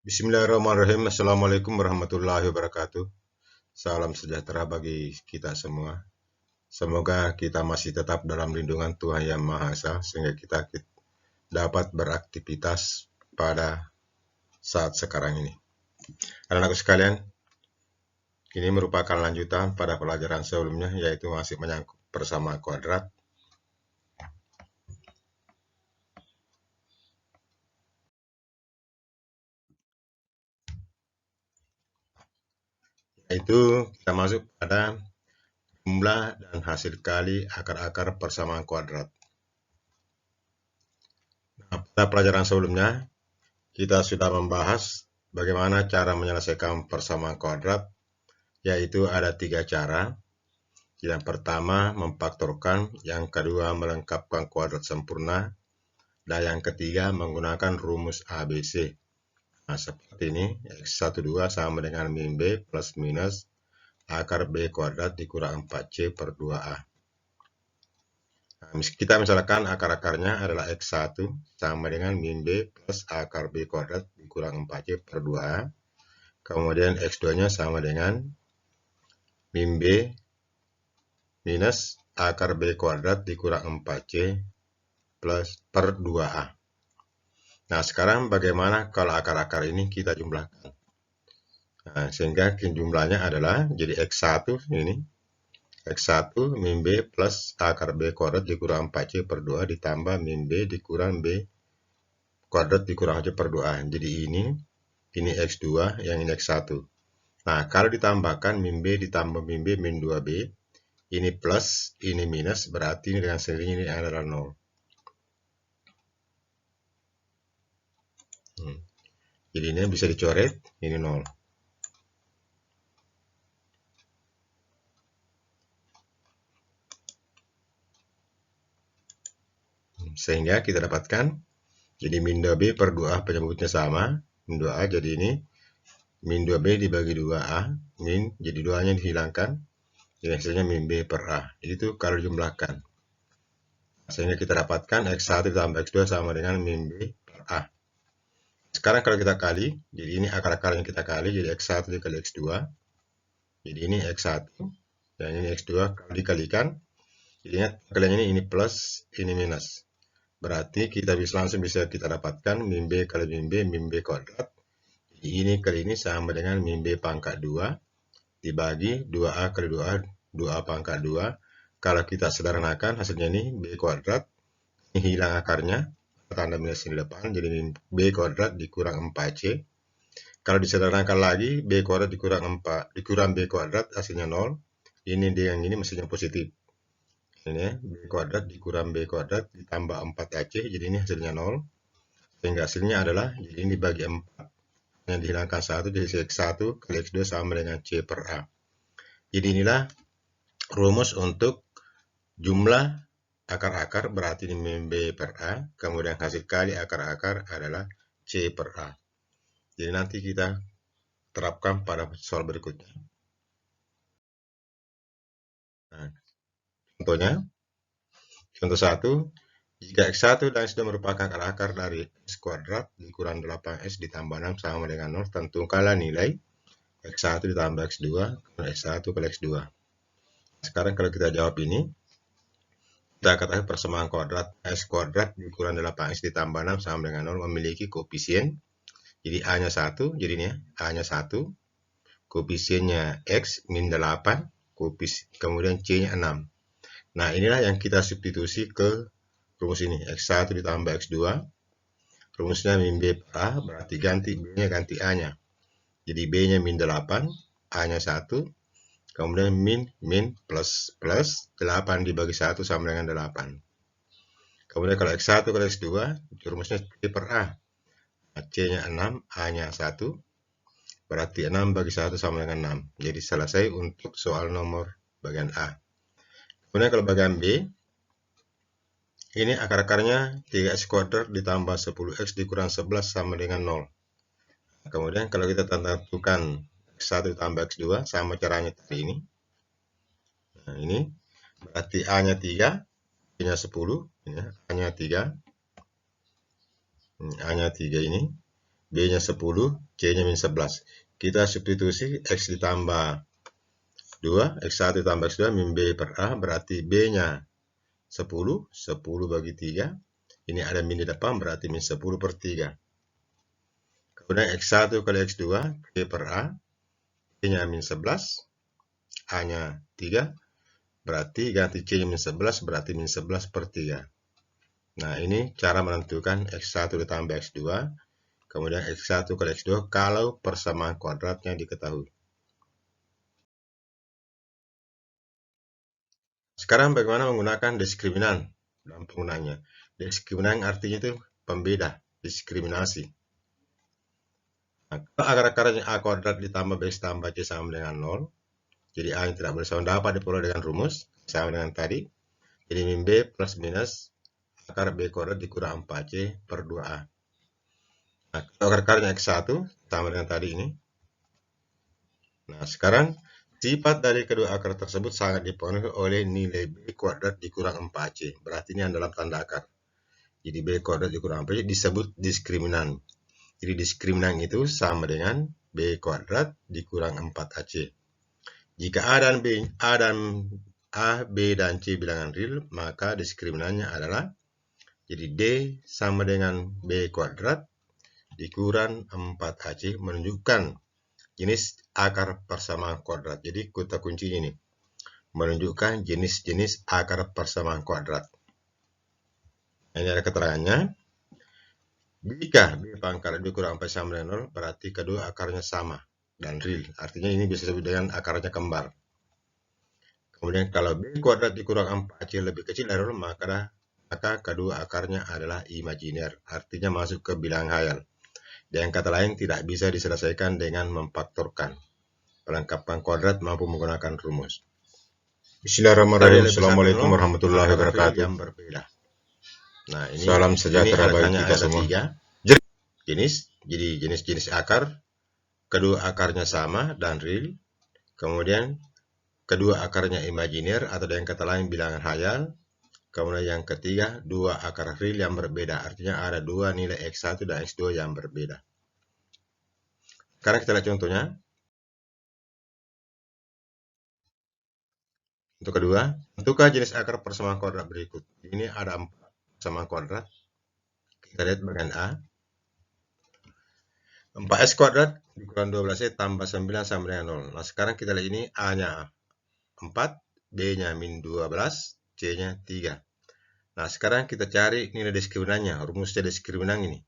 Bismillahirrahmanirrahim. Assalamualaikum warahmatullahi wabarakatuh. Salam sejahtera bagi kita semua. Semoga kita masih tetap dalam lindungan Tuhan Yang Maha Esa sehingga kita dapat beraktivitas pada saat sekarang ini. Anak-anakku sekalian, ini merupakan lanjutan pada pelajaran sebelumnya, yaitu masih menyangkut persamaan kuadrat. Yaitu kita masuk pada jumlah dan hasil kali akar-akar persamaan kuadrat. Nah, pada pelajaran sebelumnya, kita sudah membahas bagaimana cara menyelesaikan persamaan kuadrat, yaitu ada 3 cara. Yang pertama memfaktorkan, yang kedua melengkapkan kuadrat sempurna, dan yang ketiga menggunakan rumus ABC. Nah, seperti ini, X12 sama dengan min B plus minus akar B kuadrat dikurang 4C per 2A. Nah, kita misalkan akar-akarnya adalah X1 sama dengan min B plus akar B kuadrat dikurang 4C per 2A. Kemudian X2-nya sama dengan min B minus akar B kuadrat dikurang 4C plus per 2A. Nah, sekarang bagaimana kalau akar-akar ini kita jumlahkan? Nah, sehingga jumlahnya adalah jadi X1 ini. X1 min B plus akar B kuadrat dikurang 4C per 2 ditambah min B dikurang B kuadrat dikurang C per 2A. Jadi ini X2, yang ini X1. Nah, kalau ditambahkan min B ditambah min B min 2B, ini plus, ini minus, berarti ini dengan sendirinya ini adalah 0. Jadi ini bisa dicoret, ini 0. Sehingga kita dapatkan, jadi min 2B per 2A penyebutnya sama, min 2A, jadi ini min 2B dibagi 2A, min, jadi 2-nya dihilangkan, jadi hasilnya min B per A. Itu kalau dijumlahkan. Sehingga kita dapatkan X1 ditambah X2 sama dengan min B per A. Sekarang kalau kita kali, jadi ini akar-akar yang kita kali, jadi X1 dikali X2. Jadi ini X1, dan ini X2 kalau dikalikan, jadinya kaliannya ini plus, ini minus. Berarti kita langsung bisa kita dapatkan min B kali min B kuadrat. Jadi ini kali ini sama dengan min B pangkat 2 dibagi 2A kali 2A, 2A pangkat 2. Kalau kita sederhanakan hasilnya ini B kuadrat, ini hilang akarnya, tanda minus di depan, jadi min B kuadrat dikurang 4C. Kalau disederhanakan lagi, B kuadrat dikurang B kuadrat, hasilnya 0. Ini dengan ini mestinya positif. Ini B kuadrat dikurang B kuadrat ditambah 4AC, jadi ini hasilnya 0. Sehingga hasilnya adalah, jadi ini dibagi 4. Yang dihilangkan 1, jadi X1 kali X2 sama dengan C per A. Jadi inilah rumus untuk jumlah akar-akar, berarti ini min B per A, kemudian hasil kali akar-akar adalah C per A. Jadi nanti kita terapkan pada soal berikutnya. Nah, contohnya, contoh 1, jika X1 dan X2 merupakan akar-akar dari X kuadrat dikurang 8X ditambah 6 sama dengan 0, tentukanlah nilai X1 ditambah X2, X1 kali X2. Sekarang kalau kita jawab ini, kita katakan persamaan kuadrat X kuadrat dikurang 8X ditambah 6 sama dengan 0 memiliki koefisien. Jadi A-nya 1, jadi ini A-nya 1, koefisiennya X min 8, kemudian C-nya 6. Nah, inilah yang kita substitusi ke rumus ini, X1 ditambah X2, rumusnya min B per A, berarti ganti B-nya ganti A-nya. Jadi B-nya min 8, A-nya 1, kemudian min plus 8 dibagi 1 sama dengan 8. Kemudian kalau X1 kali X2, rumusnya C per A. C-nya 6, A-nya 1, berarti 6 bagi 1 sama dengan 6. Jadi selesai untuk soal nomor bagian A. Kemudian kalau bagian B, ini akar-akarnya 3X kuadrat ditambah 10X dikurang 11 sama dengan 0. Kemudian kalau kita tentukan X1 ditambah X2 sama caranya tadi ini. Nah, ini berarti A-nya 3, B-nya 10, A-nya 3. A-nya 3 ini. B-nya 10, C-nya min 11. Kita substitusi X ditambah 2, X1 tambah X2 min B per A, berarti B-nya 10, 10 bagi 3. Ini ada min di depan, berarti min 10 per 3. Kemudian X1 kali X2, B per A, B-nya min 11, A-nya 3, berarti ganti C-nya min 11, berarti min 11 per 3. Nah, ini cara menentukan X1 ditambah X2, kemudian X1 kali X2 kalau persamaan kuadratnya diketahui. Sekarang bagaimana menggunakan diskriminan dalam penggunaannya. Diskriminan artinya itu pembeda, diskriminasi. Nah, kalau akar-akarnya A kuadrat ditambah B tambah C sama dengan 0, jadi A yang tidak boleh sama dapat diperoleh dengan rumus, sama dengan tadi. Jadi min B plus minus akar B kuadrat dikurang 4C per 2A. Nah, kalau akar-akarnya X1 sama dengan tadi ini. Nah, sekarang sifat dari kedua akar tersebut sangat dipengaruhi oleh nilai B kuadrat dikurang 4C. Berarti ini dalam tanda akar. Jadi B kuadrat dikurang 4C disebut diskriminan. Jadi diskriminan itu sama dengan B kuadrat dikurang 4AC. Jika A, B, dan C bilangan real, maka diskriminannya adalah jadi D sama dengan B kuadrat dikurang 4AC menunjukkan jenis akar persamaan kuadrat. Jadi kata kuncinya ini menunjukkan jenis-jenis akar persamaan kuadrat. Ini ada keterangannya. Jika B pangkat 2 kurang 4 sama dengan 0, berarti kedua akarnya sama dan real. Artinya ini bisa disebut dengan akarnya kembar. Kemudian kalau B kuadrat dikurang 4C lebih kecil dari 0, maka kedua akarnya adalah imajiner. Artinya masuk ke bilangan khayal. Dengan kata lain, tidak bisa diselesaikan dengan memfaktorkan. Pelengkapan kuadrat mampu menggunakan rumus. Bismillahirrahmanirrahim. Assalamualaikum warahmatullahi wabarakatuh. Yang berbeda. Nah, ini salam sejahtera bagi kita semua. Jenis akar, kedua akarnya sama dan real. Kemudian kedua akarnya imajiner atau dengan kata lain bilangan khayal. Kemudian yang ketiga, dua akar real yang berbeda. Artinya ada dua nilai X1 dan X2 yang berbeda. Sekarang kita lihat contohnya. Untuk kedua, tentukan jenis akar persamaan kuadrat berikut. Ini ada 4 persamaan kuadrat. Kita lihat bagian A. 4S kuadrat dikurang 12C tambah 9 sama dengan 0. Nah, sekarang kita lihat ini A-nya 4, B-nya min 12, C-nya 3. Nah, sekarang kita cari nilai diskriminannya, rumusnya diskriminan ini.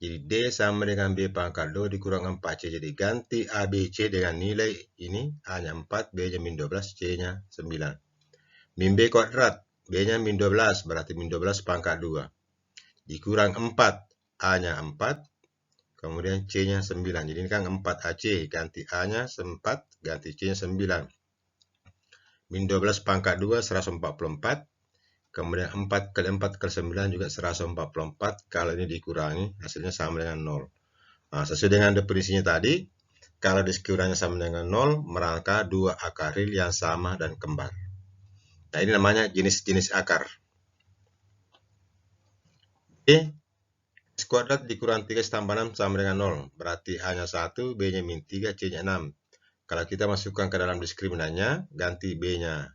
Jadi D sama dengan B pangkat 2 dikurang 4C. Jadi ganti A, B, C dengan nilai ini. A-nya 4, B-nya min 12, C-nya 9. Min B kuadrat, B-nya min 12, berarti min 12 pangkat 2. Dikurang 4, A-nya 4, kemudian C-nya 9. Jadi ini kan 4AC, ganti A-nya 4, ganti C-nya 9. Min 12 pangkat 2, 144. Kemudian 4 kali 4 kali 9 juga 144. Kalau ini dikurangi, hasilnya sama dengan 0. Nah, sesuai dengan definisinya tadi, kalau diskriminannya sama dengan 0, maka dua akar real yang sama dan kembar. Nah, ini namanya jenis-jenis akar. X kuadrat dikurang 3 tambah 6 sama dengan 0. Berarti A-nya 1, B-nya min 3, C-nya 6. Kalau kita masukkan ke dalam diskriminannya, ganti B-nya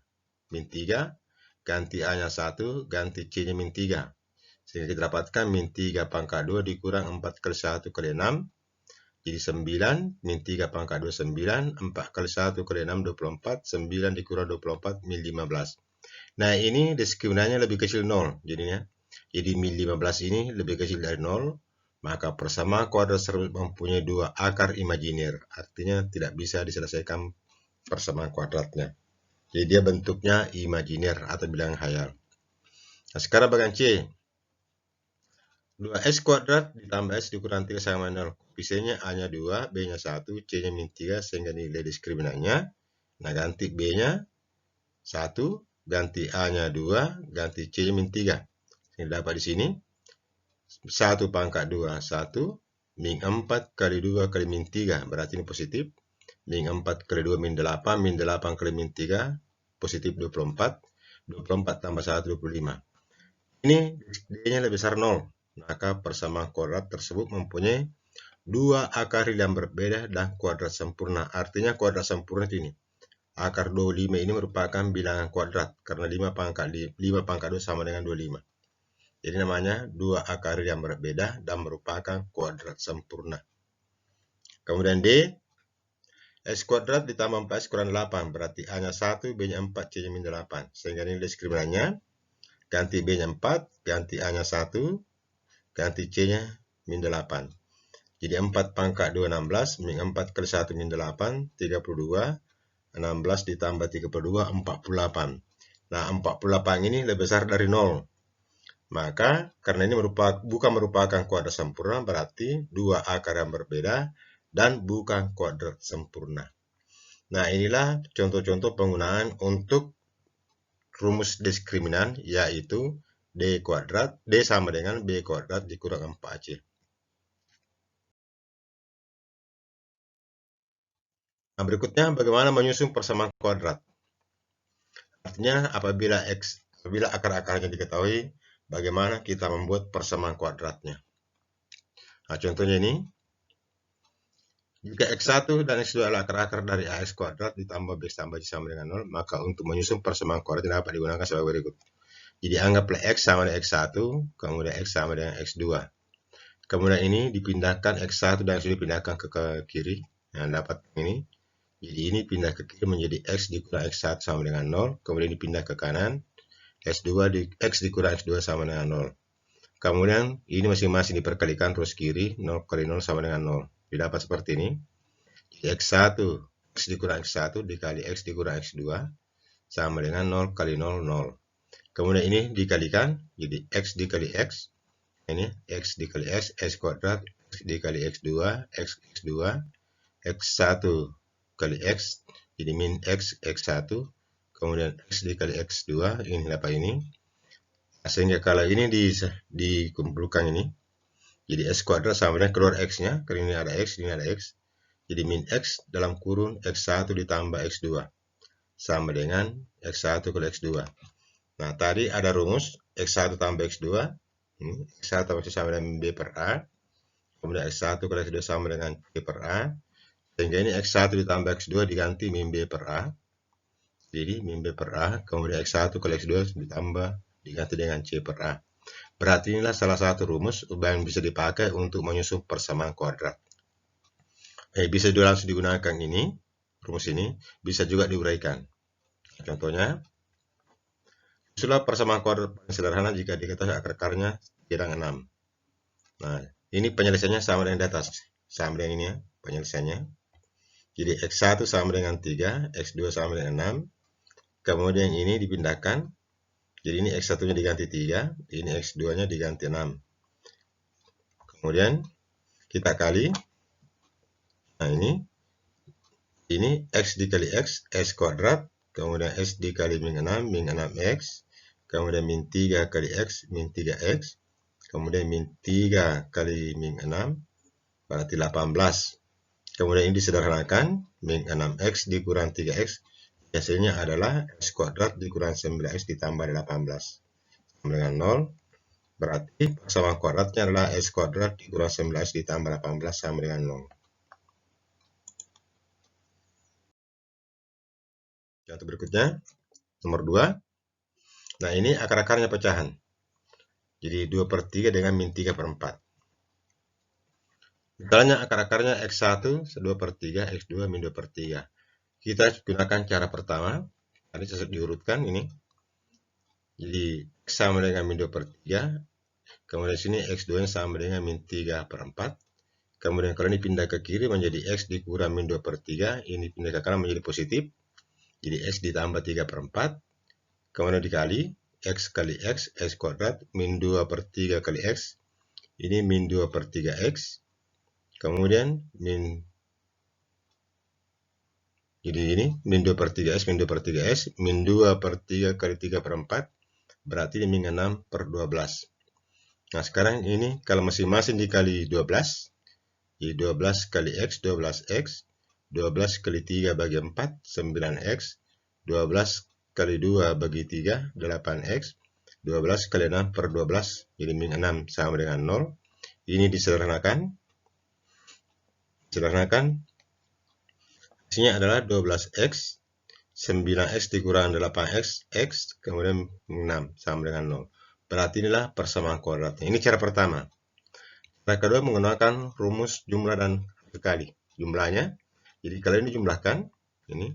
min 3, ganti A-nya 1, ganti C-nya min 3. Sehingga kita dapatkan min 3 pangkat 2 dikurang 4 kali 1 kali 6. Jadi 9, min 3 pangkat 2, 9. 4 kali 1 kali 6, 24. 9 dikurang 24, min 15. Nah, ini diskriminannya lebih kecil 0. Jadinya. Jadi min 15 ini lebih kecil dari 0, maka persamaan kuadrat tersebut mempunyai dua akar imajiner. Artinya tidak bisa diselesaikan persamaan kuadratnya. Jadi dia bentuknya imajiner atau bilangan khayal. Nah, sekarang bagian C. 2S kuadrat ditambah S dikurang 3 sama 0. Koefisiennya A-nya 2, B-nya 1, C-nya min 3, sehingga nilai diskriminannya. Nah, ganti B-nya 1, ganti A-nya 2, ganti C-nya min 3. Ini dapat di sini 1 pangkat 2 1 min 4 kali 2 kali min 3, berarti ini positif. Min 4 kali 2 min 8, min 8 kali min 3 positif 24. 24 tambah 1 25. Ini D-nya lebih besar 0, maka persamaan kuadrat tersebut mempunyai dua akar real yang berbeda dan kuadrat sempurna. Artinya kuadrat sempurna ini. Akar 25 ini merupakan bilangan kuadrat karena 5 pangkat 2 sama dengan 25. Jadi namanya dua akar real yang berbeda dan merupakan kuadrat sempurna. Kemudian D, X kuadrat ditambah 4X kurang 8, berarti A-nya 1, B-nya 4, C-nya min 8. Sehingga ini diskriminannya, ganti B-nya 4, ganti A-nya 1, ganti C-nya min 8. Jadi 4 pangkat 2, 16, min 4 kali 1 min 8, 32, 16 ditambah 32, 48. Nah, 48 ini lebih besar dari 0. Maka, karena ini bukan merupakan kuadrat sempurna, berarti dua akar yang berbeda dan bukan kuadrat sempurna. Nah, inilah contoh-contoh penggunaan untuk rumus diskriminan, yaitu D sama dengan B kuadrat dikurang 4C. Nah, berikutnya bagaimana menyusun persamaan kuadrat. Artinya apabila akar-akarnya diketahui, bagaimana kita membuat persamaan kuadratnya. Nah, contohnya ini. Jika X1 dan X2 adalah akar-akar dari AX kuadrat ditambah B tambah C sama dengan 0, maka untuk menyusun persamaan kuadrat dapat digunakan sebagai berikut. Jadi anggaplah X sama dengan X1, kemudian X sama dengan X2. Kemudian ini dipindahkan X1 dan X2 dipindahkan ke kiri. Yang dapat ini. Jadi ini pindah ke kiri menjadi X dikurang X1 sama dengan 0. Kemudian dipindah ke kanan. X dikurang X2 sama dengan 0. Kemudian ini masing-masing diperkalikan terus kiri. 0 kali 0 sama dengan 0. Didapat seperti ini. X1, X dikurang X1 dikali X dikurang X2 sama dengan 0 kali 0, 0. Kemudian ini dikalikan, jadi X dikali X. Ini X dikali X, X kuadrat, X dikali X2, X2, X1 kali X, jadi min X, X1. Kemudian X dikali X2, ini dapat ini. Sehingga kalau ini dikumpulkan ini, jadi X kuadrat sama dengan keluar X-nya, karena ini ada X, ini ada X. Jadi min X dalam kurun X1 ditambah X2. Sama dengan X1 kali X2. Nah, tadi ada rumus X1 tambah X2. X1 tambah X2 sama dengan B per A. Kemudian X1 kali X2 sama dengan C per A. Sehingga ini X1 ditambah X2 diganti min B per A. Jadi min B per A. Kemudian X1 kali X2 ditambah diganti dengan C per A. Berarti inilah salah satu rumus yang bisa dipakai untuk menyusun persamaan kuadrat. Bisa juga langsung digunakan ini, rumus ini, bisa juga diuraikan. Contohnya, susulah persamaan kuadrat paling sederhana jika diketahui akar-akarnya bidang 6. Nah, ini penyelesaiannya sama dengan di atas, sama dengan ini ya, penyelesaiannya. Jadi X1 sama dengan 3, X2 sama dengan 6. Kemudian ini dipindahkan. Jadi ini X1-nya diganti 3, ini X2-nya diganti 6. Kemudian kita kali. Nah, ini X dikali X, X kuadrat. Kemudian X dikali min 6, min 6X. Kemudian min 3 kali X, min 3X. Kemudian min 3 kali min 6, berarti 18. Kemudian ini disederhanakan, min 6X dikurang 3X. Hasilnya adalah X kuadrat dikurang 9X ditambah 18. Sama dengan 0. Berarti persamaan kuadratnya adalah X kuadrat dikurang 19X ditambah 18 sama dengan 0. Contoh berikutnya, nomor 2. Nah, ini akar-akarnya pecahan. Jadi 2 per 3 dengan min 3 per 4. Misalnya akar-akarnya X1, 2 per 3, X2, min 2 per 3. Kita gunakan cara pertama. Tadi saya diurutkan ini. Jadi X sama dengan min 2 per 3. Kemudian sini X2 sama dengan min 3 per 4. Kemudian kalau ini pindah ke kiri menjadi X dikurang min 2 per 3. Ini pindah ke kanan menjadi positif. Jadi X ditambah 3 per 4. Kemudian dikali X kali X, X kuadrat, min 2 per 3 kali X. Ini min 2 per 3X. Kemudian jadi ini min 2 per 3X, min 2 per 3X, min 2 per 3 kali 3 per 4. Berarti ini min 6 per 12. Nah, sekarang ini kalau masing-masing dikali 12. Jadi 12 kali X, 12X. 12 kali 3 bagi 4, 9X. 12 kali 2 bagi 3, 8X. 12 kali 6 per 12, jadi min 6 sama dengan 0. Ini disederhanakan. Sederhanakan, hasilnya adalah 12x, 9x dikurang 8x, x, kemudian 6, sama dengan 0. Berarti inilah persamaan kuadratnya. Ini cara pertama. Cara kedua menggunakan rumus jumlah dan kali jumlahnya. Jadi kalau ini jumlahkan, ini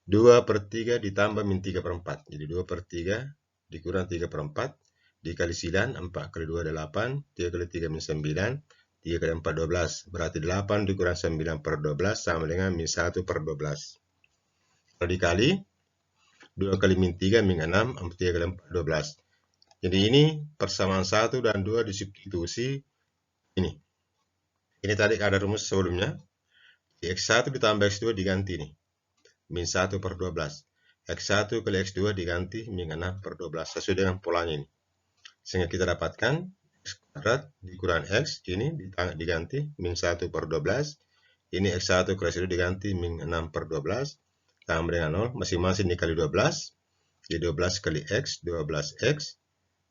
2/3 ditambah min 3/4. Jadi 2/3 dikurang 3/4 dikali 9, 4 kali 2 8, 3 kali 3 min 9, 3 kali 4 12. Berarti 8 dikurang 9/12 sama dengan min 1/12. Kalau dikali 2 kali min 3 min 6, 3 kali 4 12. Jadi ini persamaan 1 dan 2 disubstitusi ini. Ini tadi ada rumus sebelumnya. X1 ditambah X2 diganti nih. Min 1/12. X1 kali X2 diganti min 6/12. Sesuai dengan polanya ini. Sehingga kita dapatkan X kuadrat dikurang X. Ini diganti min 1/12. Ini X1 kali X2 diganti min 6/12. Sama dengan 0. Masing-masing dikali 12. Jadi 12 kali X, 12X.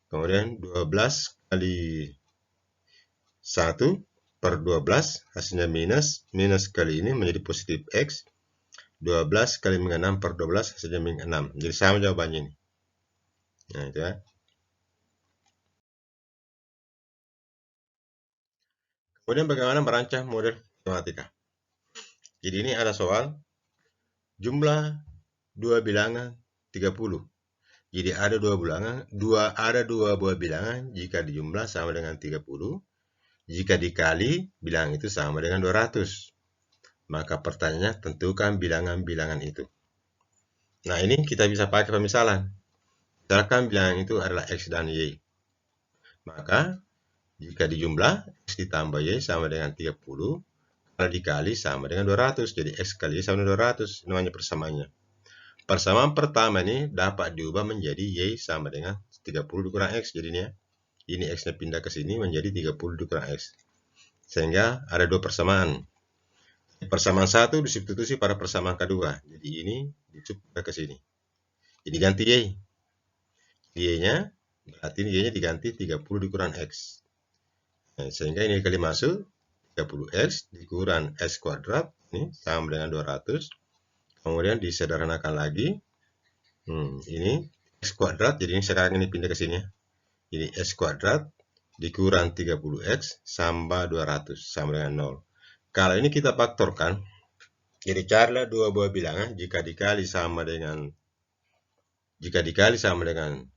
Kemudian 12 kali 1/12 hasilnya minus kali ini menjadi positif X, 12 kali min 6/12 hasilnya min 6. Jadi sama jawabannya ini. Nah, itu ya. Kemudian bagaimana merancang model matematika. Jadi ini ada soal jumlah dua bilangan 30. Jadi ada dua buah bilangan jika dijumlah sama dengan 30. Jika dikali, bilangan itu sama dengan 200. Maka pertanyaannya, tentukan bilangan-bilangan itu. Nah, ini kita bisa pakai pemisalan. Misalkan bilangan itu adalah X dan Y. Maka, jika dijumlah, X ditambah Y sama dengan 30. Kalau dikali sama dengan 200. Jadi, X kali Y sama dengan 200. Namanya persamaannya. Persamaan pertama ini dapat diubah menjadi Y sama dengan 30 dikurang X. Jadinya, ini X-nya pindah ke sini menjadi 30 dikurang X. Sehingga ada dua persamaan. Persamaan 1 disubstitusi pada persamaan kedua. Jadi ini disubstitusi ke sini. Jadi ganti Y. Y-nya, berarti Y-nya diganti 30 dikurang X. Nah, sehingga ini dikali masuk, 30X dikurang X kuadrat. Ini sama dengan 200. Kemudian disederhanakan lagi. Ini X kuadrat, jadi ini sekarang ini pindah ke sini. Jadi X kuadrat dikurang 30X sama 200, sama dengan 0. Kalau ini kita faktorkan, jadi carilah dua buah bilangan jika dikali sama dengan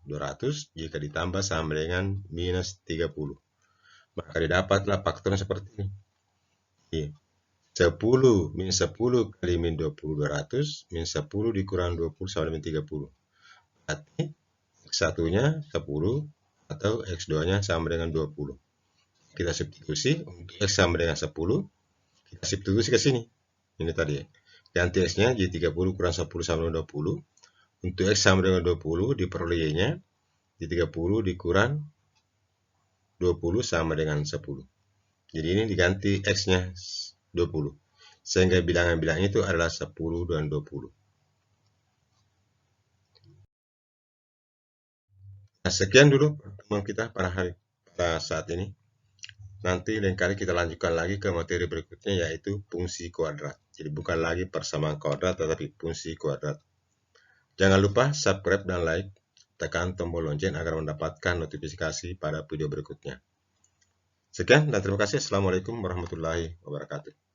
200, jika ditambah sama dengan minus 30. Maka didapatlah faktornya seperti ini. 10 min 10 kali min 20 200, min 10 dikurang 20 sama dengan 30. Berarti X1-nya 10 atau X2-nya sama dengan 20. Kita substitusi, untuk X sama dengan 10, kita substitusi ke sini. Ini tadi ya. Ganti X-nya jadi 30 kurang 10 sama dengan 20. Untuk X sama dengan 20 diperoleh Y-nya. Di 30 dikurang 20 sama dengan 10. Jadi ini diganti X-nya 20. Sehingga bilangan-bilangan itu adalah 10 dan 20. Nah, sekian dulu pertemuan kita pada saat ini. Nanti lain kali kita lanjutkan lagi ke materi berikutnya, yaitu fungsi kuadrat. Jadi bukan lagi persamaan kuadrat, tetapi fungsi kuadrat. Jangan lupa subscribe dan like. Tekan tombol lonceng agar mendapatkan notifikasi pada video berikutnya. Sekian dan terima kasih. Assalamualaikum warahmatullahi wabarakatuh.